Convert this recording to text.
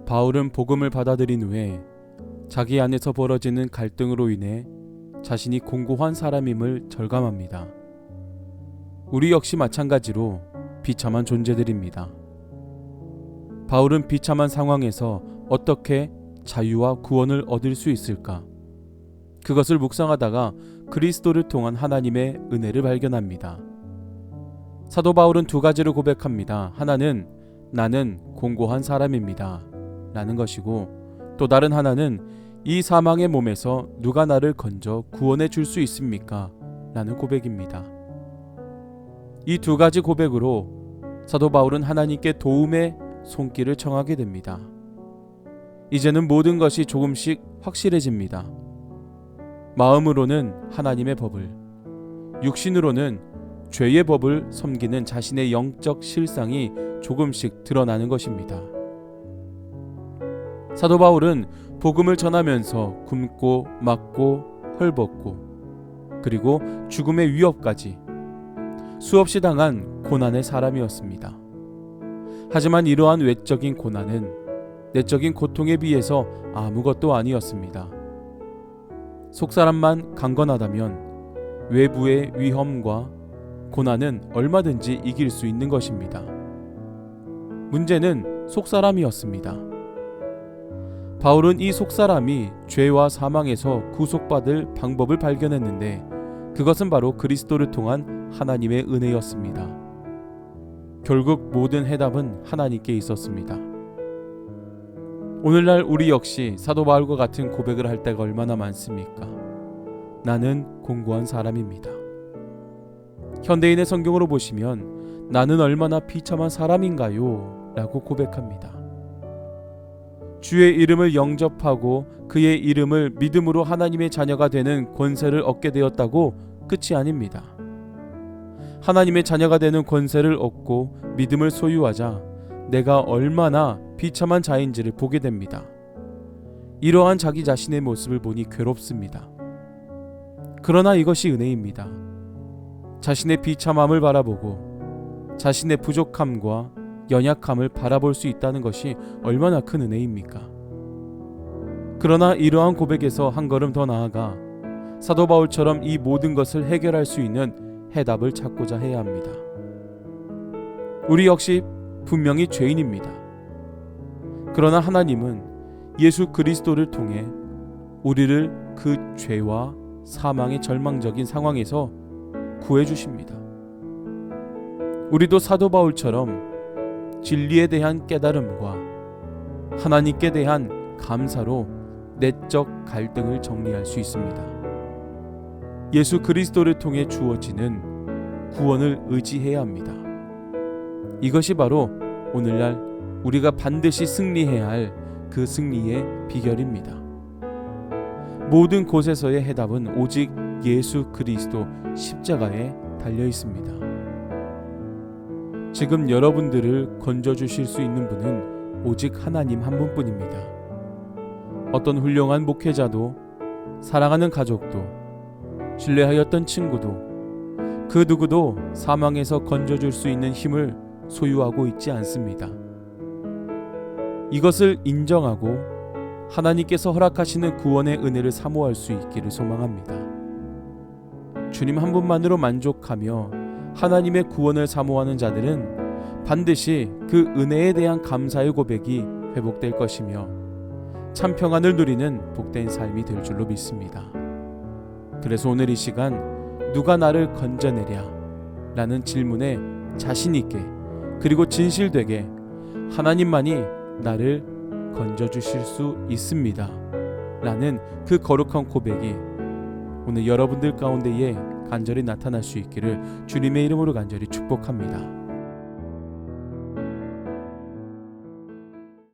바울은 복음을 받아들인 후에 자기 안에서 벌어지는 갈등으로 인해 자신이 공고한 사람임을 절감합니다. 우리 역시 마찬가지로 비참한 존재들입니다. 바울은 비참한 상황에서 어떻게 자유와 구원을 얻을 수 있을까? 그것을 묵상하다가 그리스도를 통한 하나님의 은혜를 발견합니다. 사도 바울은 두 가지를 고백합니다. 하나는 나는 공고한 사람입니다 라는 것이고, 또 다른 하나는 이 사망의 몸에서 누가 나를 건져 구원해 줄 수 있습니까? 라는 고백입니다. 이 두 가지 고백으로 사도 바울은 하나님께 도움의 손길을 청하게 됩니다. 이제는 모든 것이 조금씩 확실해집니다. 마음으로는 하나님의 법을, 육신으로는 죄의 법을 섬기는 자신의 영적 실상이 조금씩 드러나는 것입니다. 사도 바울은 복음을 전하면서 굶고 맞고 헐벗고 그리고 죽음의 위협까지 수없이 당한 고난의 사람이었습니다. 하지만 이러한 외적인 고난은 내적인 고통에 비해서 아무것도 아니었습니다. 속사람만 강건하다면 외부의 위험과 고난은 얼마든지 이길 수 있는 것입니다. 문제는 속사람이었습니다. 바울은 이 속사람이 죄와 사망에서 구속받을 방법을 발견했는데 그것은 바로 그리스도를 통한 하나님의 은혜였습니다. 결국 모든 해답은 하나님께 있었습니다. 오늘날 우리 역시 사도 바울과 같은 고백을 할 때가 얼마나 많습니까? 나는 공고한 사람입니다. 현대인의 성경으로 보시면 나는 얼마나 비참한 사람인가요? 라고 고백합니다. 주의 이름을 영접하고 그의 이름을 믿음으로 하나님의 자녀가 되는 권세를 얻게 되었다고 끝이 아닙니다. 하나님의 자녀가 되는 권세를 얻고 믿음을 소유하자 내가 얼마나 비참한 자인지를 보게 됩니다. 이러한 자기 자신의 모습을 보니 괴롭습니다. 그러나 이것이 은혜입니다. 자신의 비참함을 바라보고 자신의 부족함과 연약함을 바라볼 수 있다는 것이 얼마나 큰 은혜입니까? 그러나 이러한 고백에서 한 걸음 더 나아가 사도 바울처럼 이 모든 것을 해결할 수 있는 해답을 찾고자 해야 합니다. 우리 역시 분명히 죄인입니다. 그러나 하나님은 예수 그리스도를 통해 우리를 그 죄와 사망의 절망적인 상황에서 구해주십니다. 우리도 사도 바울처럼 진리에 대한 깨달음과 하나님께 대한 감사로 내적 갈등을 정리할 수 있습니다. 예수 그리스도를 통해 주어지는 구원을 의지해야 합니다. 이것이 바로 오늘날 우리가 반드시 승리해야 할 그 승리의 비결입니다. 모든 곳에서의 해답은 오직 예수 그리스도 십자가에 달려 있습니다. 지금 여러분들을 건져주실 수 있는 분은 오직 하나님 한 분뿐입니다. 어떤 훌륭한 목회자도, 사랑하는 가족도, 신뢰하였던 친구도 그 누구도 사망에서 건져줄 수 있는 힘을 소유하고 있지 않습니다. 이것을 인정하고 하나님께서 허락하시는 구원의 은혜를 사모할 수 있기를 소망합니다. 주님 한 분만으로 만족하며 하나님의 구원을 사모하는 자들은 반드시 그 은혜에 대한 감사의 고백이 회복될 것이며 참 평안을 누리는 복된 삶이 될 줄로 믿습니다. 그래서 오늘 이 시간 누가 나를 건져내랴? 라는 질문에 자신 있게 그리고 진실되게 하나님만이 나를 건져주실 수 있습니다 라는 그 거룩한 고백이 오늘 여러분들 가운데에 간절히 나타날 수 있기를 주님의 이름으로 간절히 축복합니다.